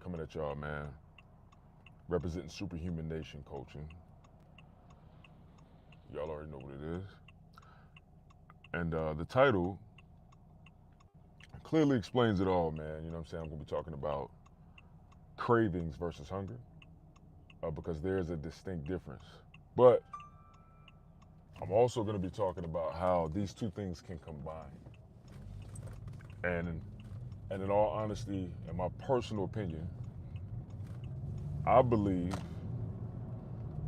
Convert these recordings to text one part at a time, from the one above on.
coming at y'all, man. Representing Superhuman Nation coaching. Y'all already know what it is. And the title clearly explains it all, man. You know what I'm saying? I'm going to be talking about cravings versus hunger because there's a distinct difference. But I'm also going to be talking about how these two things can combine. And in all honesty, in my personal opinion, I believe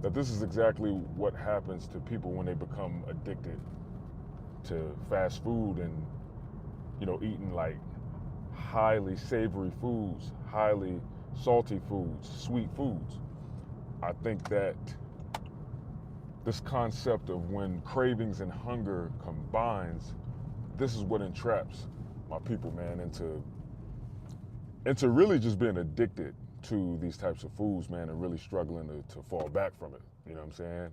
that this is exactly what happens to people when they become addicted to fast food and, eating like highly savory foods, highly salty foods, sweet foods. I think that this concept of when cravings and hunger combines, this is what entraps my people, man, into really just being addicted to these types of foods, man, and really struggling to fall back from it. You know what I'm saying?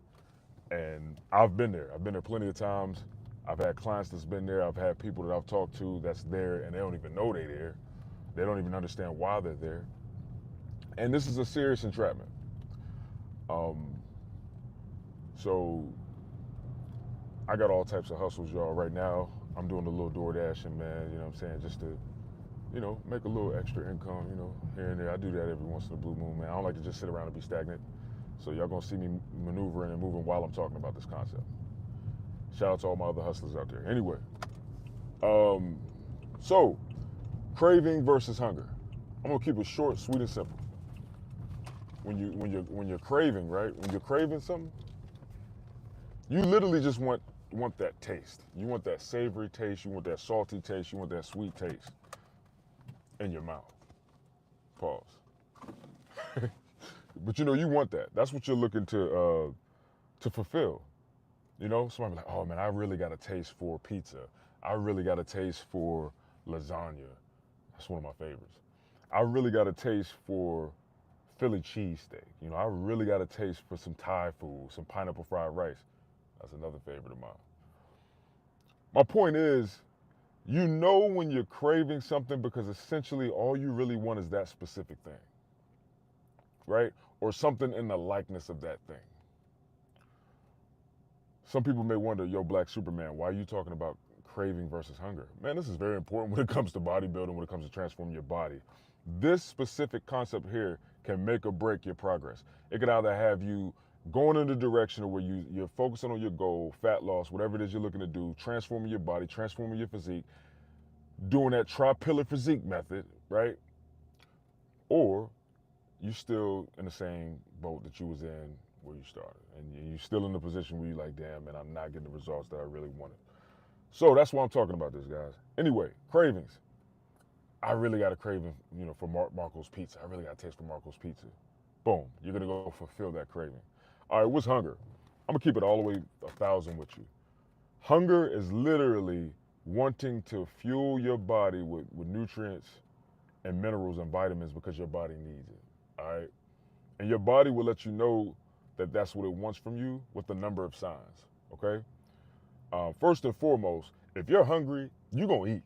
And I've been there. I've been there plenty of times. I've had clients that's been there. I've had people that I've talked to that's there and they don't even know they're there. They don't even understand why they're there. And this is a serious entrapment. So I got all types of hustles, y'all. Right now, I'm doing a little door dashing, man. You know what I'm saying? Just to, make a little extra income, here and there. I do that every once in a blue moon, man. I don't like to just sit around and be stagnant. So y'all gonna see me maneuvering and moving while I'm talking about this concept. Shout out to all my other hustlers out there. Anyway, so craving versus hunger. I'm gonna keep it short, sweet, and simple. When you're craving, right? When you're craving something, you literally just want that taste. You want that savory taste. You want that salty taste. You want that sweet taste in your mouth. Pause. But you want that. That's what you're looking to fulfill. Somebody be like, oh man, I really got a taste for pizza. I really got a taste for lasagna. That's one of my favorites. I really got a taste for Philly cheesesteak. I really got a taste for some Thai food, some pineapple fried rice. That's another favorite of mine. My point is, when you're craving something because essentially all you really want is that specific thing, right? Or something in the likeness of that thing. Some people may wonder, yo, Black Superman, why are you talking about craving versus hunger? Man, this is very important when it comes to bodybuilding, when it comes to transforming your body. This specific concept here can make or break your progress. It could either have you going in the direction of where you're focusing on your goal, fat loss, whatever it is you're looking to do, transforming your body, transforming your physique, doing that tri-pillar physique method, right? Or you're still in the same boat that you was in where you started. And you're still in the position where you're like, damn, man, I'm not getting the results that I really wanted. So that's why I'm talking about this, guys. Anyway, cravings. I really got a craving, for Marco's Pizza. I really got a taste for Marco's Pizza. Boom. You're going to go fulfill that craving. All right, what's hunger? I'm going to keep it all the way 1,000 with you. Hunger is literally wanting to fuel your body with nutrients and minerals and vitamins because your body needs it. All right? And your body will let you know that that's what it wants from you with a number of signs. Okay? First and foremost, if you're hungry, you're going to eat.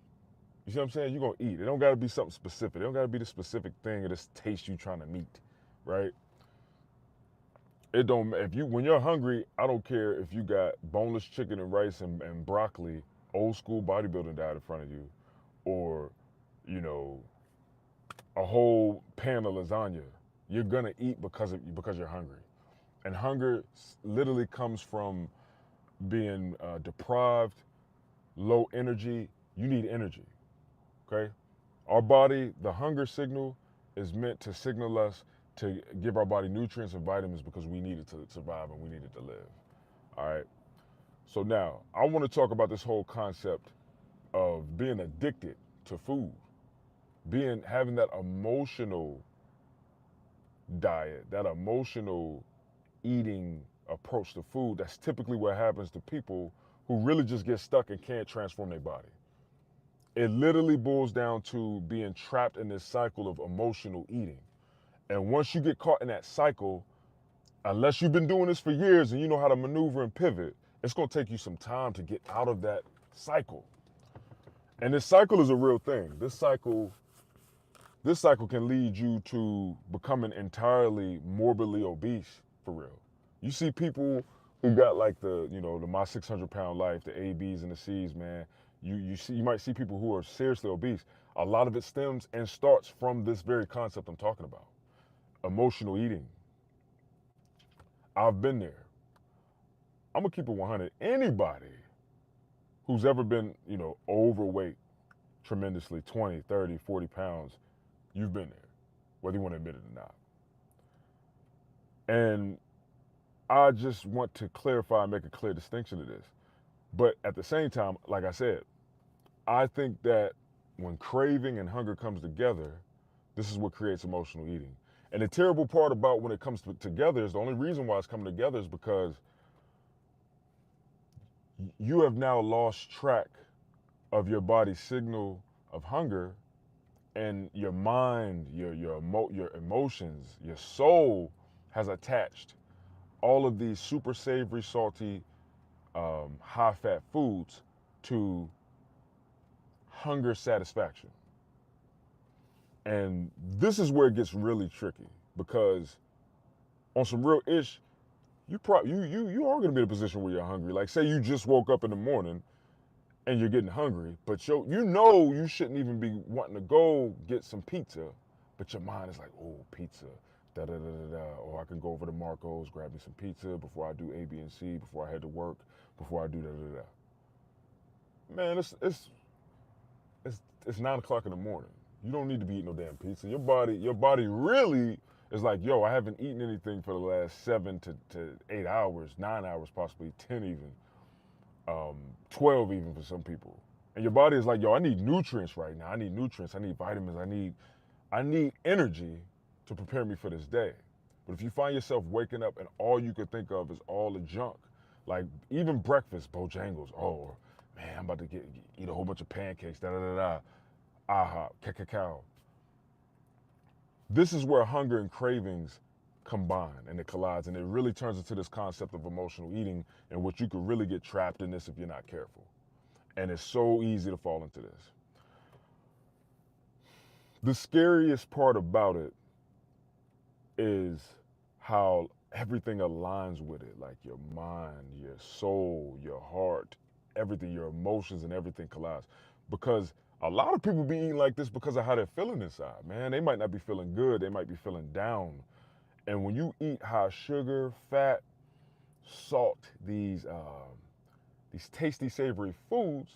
You see what I'm saying? You're going to eat. It don't got to be something specific. It don't got to be the specific thing or this taste you trying to meet, right? When you're hungry, I don't care if you got boneless chicken and rice and broccoli, old school bodybuilding diet in front of you, or, a whole pan of lasagna. You're going to eat because you're hungry. And hunger literally comes from being deprived, low energy. You need energy. Okay? Our body, the hunger signal is meant to signal us to give our body nutrients and vitamins because we need it to survive and we need it to live. All right? So now, I want to talk about this whole concept of being addicted to food, having that emotional diet, that emotional eating approach to food. That's typically what happens to people who really just get stuck and can't transform their body. It literally boils down to being trapped in this cycle of emotional eating. And once you get caught in that cycle, unless you've been doing this for years and you know how to maneuver and pivot, it's going to take you some time to get out of that cycle. And this cycle is a real thing. This cycle This cycle can lead you to becoming entirely morbidly obese for real. You see people who got like the my 600-pound life, the A, B's, and the C's, man. You might see people who are seriously obese. A lot of it stems and starts from this very concept I'm talking about, emotional eating. I've been there. I'm gonna keep it 100. Anybody who's ever been, overweight tremendously, 20, 30, 40 pounds, you've been there, whether you want to admit it or not. And I just want to clarify and make a clear distinction to this. But at the same time, like I said, I think that when craving and hunger comes together, this is what creates emotional eating. And the terrible part about when it comes together is the only reason why it's coming together is because you have now lost track of your body's signal of hunger, and your mind, your emotions, your soul has attached all of these super savory, salty, high-fat foods to hunger satisfaction. And this is where it gets really tricky because on some real ish, you are going to be in a position where you're hungry. Like, say you just woke up in the morning and you're getting hungry, but you shouldn't even be wanting to go get some pizza, but your mind is like, oh, pizza, da da da da da. Or I can go over to Marco's, grab me some pizza before I do A, B, and C, before I head to work, before I do da da da. Man, it's 9 o'clock in the morning. You don't need to be eating no damn pizza. Your body really is like, yo, I haven't eaten anything for the last 7 to 8 hours, 9 hours, possibly 10 even. 12 even for some people. And your body is like, yo, I need nutrients right now. I need nutrients. I need vitamins. I need energy to prepare me for this day. But if you find yourself waking up and all you could think of is all the junk, like even breakfast, Bojangles, oh man, I'm about to eat a whole bunch of pancakes, da da da da, aha, cacao. This is where hunger and cravings combine and it collides, and it really turns into this concept of emotional eating, in which you could really get trapped in this if you're not careful. And it's so easy to fall into this. The scariest part about it is how everything aligns with it, like your mind, your soul, your heart, everything, your emotions, and everything collides. Because a lot of people be eating like this because of how they're feeling inside, man. They might not be feeling good, they might be feeling down. And when you eat high sugar, fat, salt, these tasty, savory foods,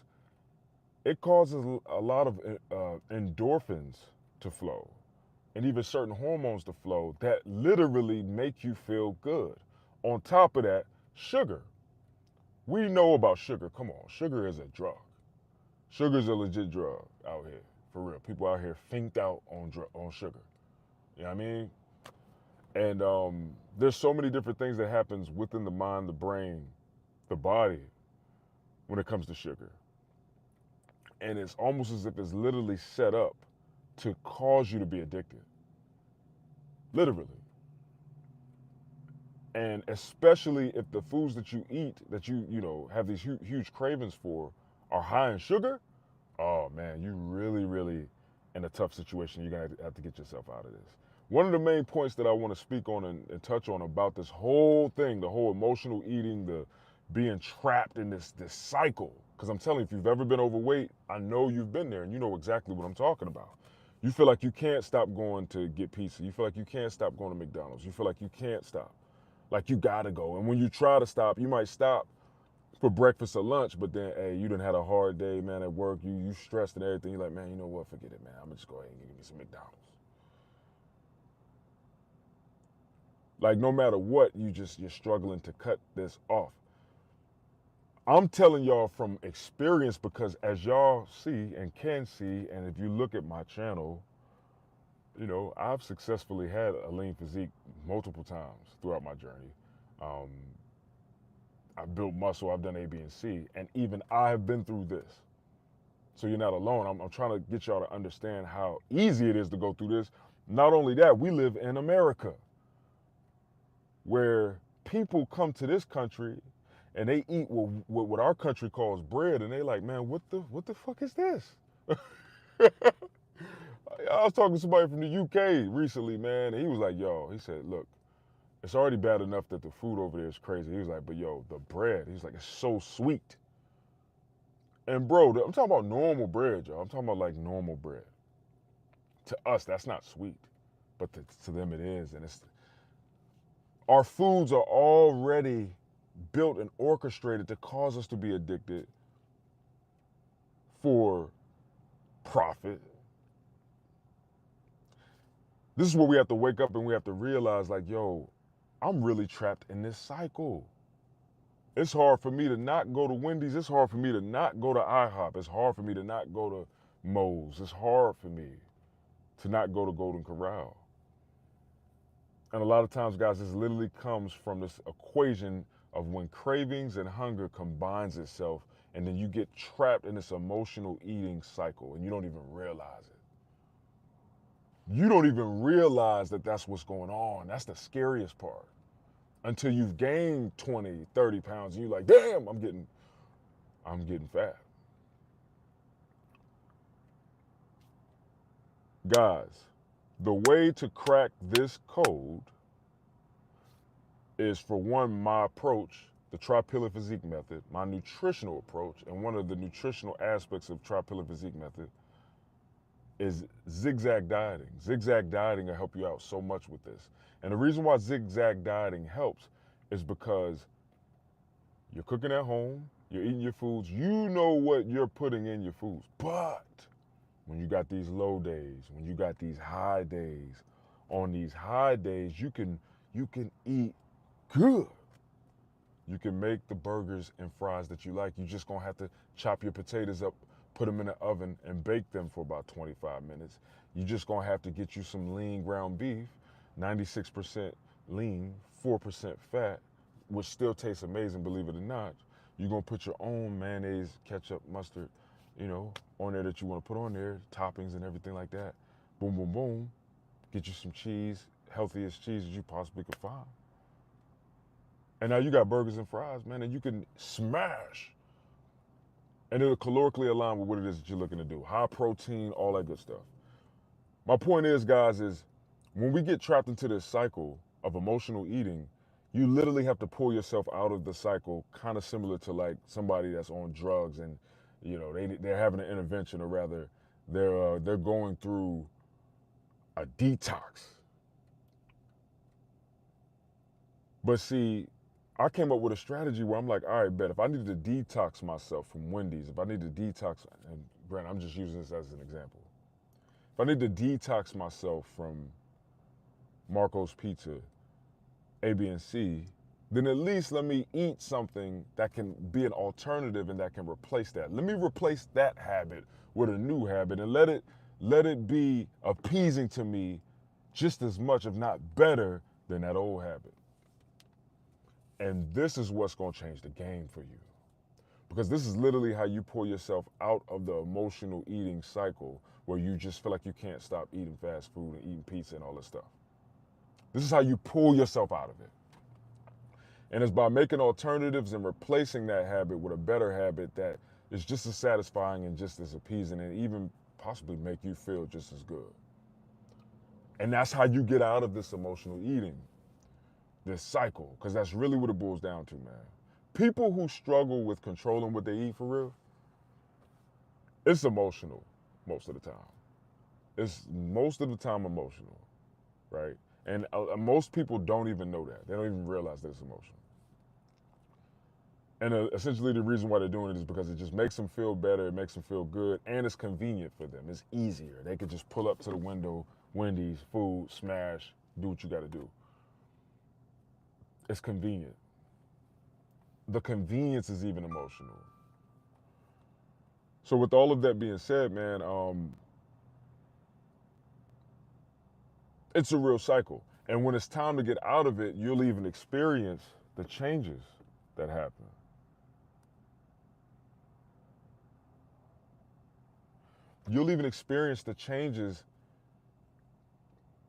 it causes a lot of endorphins to flow, and even certain hormones to flow that literally make you feel good. On top of that, sugar. We know about sugar. Come on, sugar is a drug. Sugar is a legit drug out here, for real. People out here finked out on sugar. You know what I mean? And there's so many different things that happens within the mind, the brain, the body when it comes to sugar. And it's almost as if it's literally set up to cause you to be addicted. Literally. And especially if the foods that you eat, that you have these huge cravings for, are high in sugar, oh man, you really in a tough situation. You're gonna have to get yourself out of this. One of the main points that I want to speak on and touch on about this whole thing, the whole emotional eating, the being trapped in this cycle. Because I'm telling you, if you've ever been overweight, I know you've been there and you know exactly what I'm talking about. You feel like you can't stop going to get pizza. You feel like you can't stop going to McDonald's. You feel like you can't stop. Like you gotta go. And when you try to stop, you might stop for breakfast or lunch, but then, hey, you done had a hard day, man, at work. You stressed and everything. You're like, man, you know what? Forget it, man. I'm gonna just go ahead and give me some McDonald's. Like no matter what, you're struggling to cut this off. I'm telling y'all from experience because as y'all see and can see, and if you look at my channel, I've successfully had a lean physique multiple times throughout my journey. I've built muscle, I've done A, B, and C, and even I have been through this. So you're not alone. I'm trying to get y'all to understand how easy it is to go through this. Not only that, we live in America, where people come to this country and they eat what our country calls bread, and they like, man, what the fuck is this? I was talking to somebody from the UK recently, man, and he was like, yo, he said, look, it's already bad enough that the food over there is crazy. He was like, but yo, the bread, he's like, it's so sweet. And bro, I'm talking about normal bread, y'all. I'm talking about like normal bread. To us, that's not sweet, but to them it is. And it's our foods are already built and orchestrated to cause us to be addicted for profit. This is where we have to wake up and we have to realize, like, yo, I'm really trapped in this cycle. It's hard for me to not go to Wendy's. It's hard for me to not go to IHOP. It's hard for me to not go to Moe's. It's hard for me to not go to Golden Corral. And a lot of times, guys, this literally comes from this equation of when cravings and hunger combines itself, and then you get trapped in this emotional eating cycle and you don't even realize it. You don't even realize that that's what's going on. That's the scariest part. Until you've gained 20, 30 pounds and you're like, damn, I'm getting fat. Guys, the way to crack this code is, for one, my approach, the Tri-Pillar Physique method, my nutritional approach, and one of the nutritional aspects of Tri-Pillar Physique method is zigzag dieting. Zigzag dieting will help you out so much with this. And the reason why zigzag dieting helps is because you're cooking at home, you're eating your foods, you know what you're putting in your foods. But when you got these low days, when you got these high days, on these high days, you can eat good. You can make the burgers and fries that you like. You just gonna have to chop your potatoes up, put them in the oven, and bake them for about 25 minutes. You just gonna have to get you some lean ground beef, 96% lean, 4% fat, which still tastes amazing, believe it or not. You're gonna put your own mayonnaise, ketchup, mustard, on there that you wanna put on there, toppings and everything like that. Boom, boom, boom. Get you some cheese, healthiest cheese that you possibly could find. And now you got burgers and fries, man, and you can smash. And it'll calorically align with what it is that you're looking to do. High protein, all that good stuff. My point is, guys, is when we get trapped into this cycle of emotional eating, you literally have to pull yourself out of the cycle, kind of similar to like somebody that's on drugs and, they're having an intervention, or rather, they're going through a detox. But see, I came up with a strategy where I'm like, all right, bet if I needed to detox myself from Wendy's, if I need to detox, and granted, I'm just using this as an example. If I need to detox myself from Marco's Pizza, A, B, and C, then at least let me eat something that can be an alternative and that can replace that. Let me replace that habit with a new habit and let it be appeasing to me just as much, if not better, than that old habit. And this is what's going to change the game for you. Because this is literally how you pull yourself out of the emotional eating cycle where you just feel like you can't stop eating fast food and eating pizza and all this stuff. This is how you pull yourself out of it. And it's by making alternatives and replacing that habit with a better habit that is just as satisfying and just as appeasing and even possibly make you feel just as good. And that's how you get out of this emotional eating, this cycle, because that's really what it boils down to, man. People who struggle with controlling what they eat for real, it's emotional most of the time. It's most of the time emotional, right? And most people don't even know that. They don't even realize that it's emotional. And essentially the reason why they're doing it is because it just makes them feel better, it makes them feel good, and it's convenient for them. It's easier. They could just pull up to the window, Wendy's, food, smash, do what you gotta do. It's convenient. The convenience is even emotional. So with all of that being said, man, it's a real cycle. And when it's time to get out of it, you'll even experience the changes that happen. You'll even experience the changes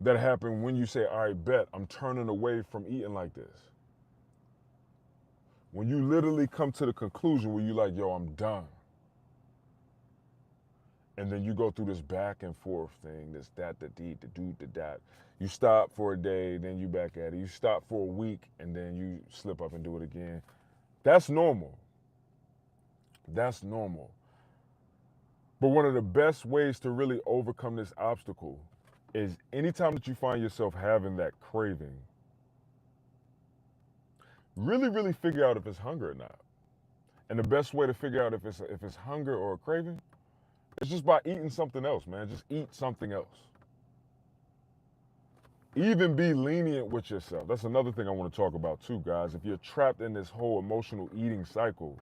that happen when you say, all right, bet, I'm turning away from eating like this. When you literally come to the conclusion where you're like, yo, I'm done. And then you go through this back and forth thing, this that, the deed, the do, the that. You stop for a day, then you back at it. You stop for a week, and then you slip up and do it again. That's normal. That's normal. But one of the best ways to really overcome this obstacle is anytime that you find yourself having that craving, really figure out if it's hunger or not. And the best way to figure out if it's hunger or a craving is just by eating something else, man. Just eat something else. Even be lenient with yourself. That's another thing I want to talk about too, guys. If you're trapped in this whole emotional eating cycle,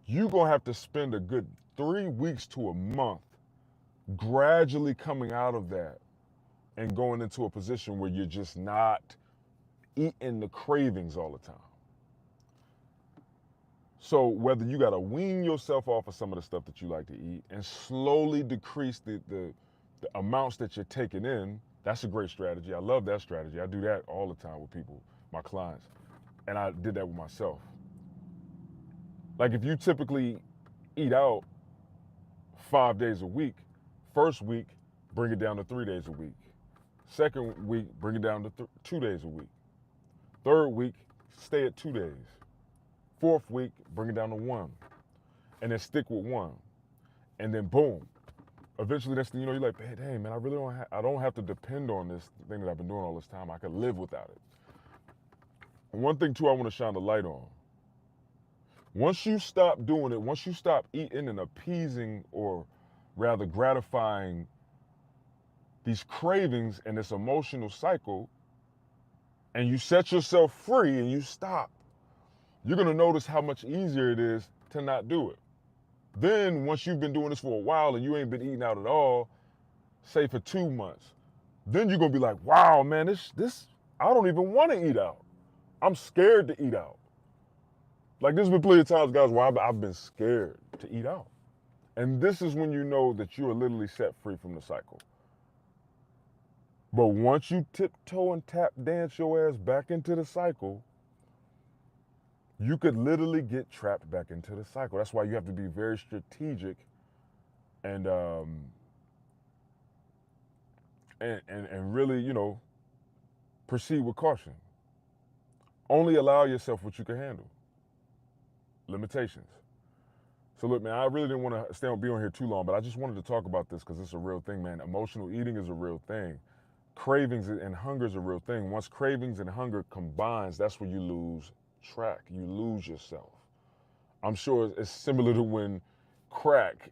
you're going to have to spend a good 3 weeks to a month gradually coming out of that and going into a position where you're just not eating the cravings all the time. So whether you got to wean yourself off of some of the stuff that you like to eat and slowly decrease the amounts that you're taking in, that's a great strategy. I love that strategy. I do that all the time with people, my clients. And I did that with myself. Like if you typically eat out 5 days a week, first week, bring it down to 3 days a week. Second week, bring it down to 2 days a week. Third week, stay at 2 days. Fourth week, bring it down to 1. And then stick with 1. And then boom. Eventually, that's the, you're like, hey man, I really don't have to depend on this thing that I've been doing all this time. I can live without it. And one thing too I want to shine the light on. Once you stop doing it, once you stop eating and appeasing or rather gratifying these cravings and this emotional cycle, and you set yourself free and you stop, you're going to notice how much easier it is to not do it. Then once you've been doing this for a while and you ain't been eating out at all, say for 2 months, then you're going to be like, wow, man, this I don't even want to eat out. I'm scared to eat out. Like there's been plenty of times, guys, where I've been scared to eat out. And this is when you know that you are literally set free from the cycle. But once you tiptoe and tap dance your ass back into the cycle, you could literally get trapped back into the cycle. That's why you have to be very strategic and really, proceed with caution. Only allow yourself what you can handle. Limitations. So look, man, I really didn't want to be on here too long, but I just wanted to talk about this because it's a real thing, man. Emotional eating is a real thing. Cravings and hunger is a real thing. Once cravings and hunger combines, that's when you lose track. You lose yourself. I'm sure it's similar to when crack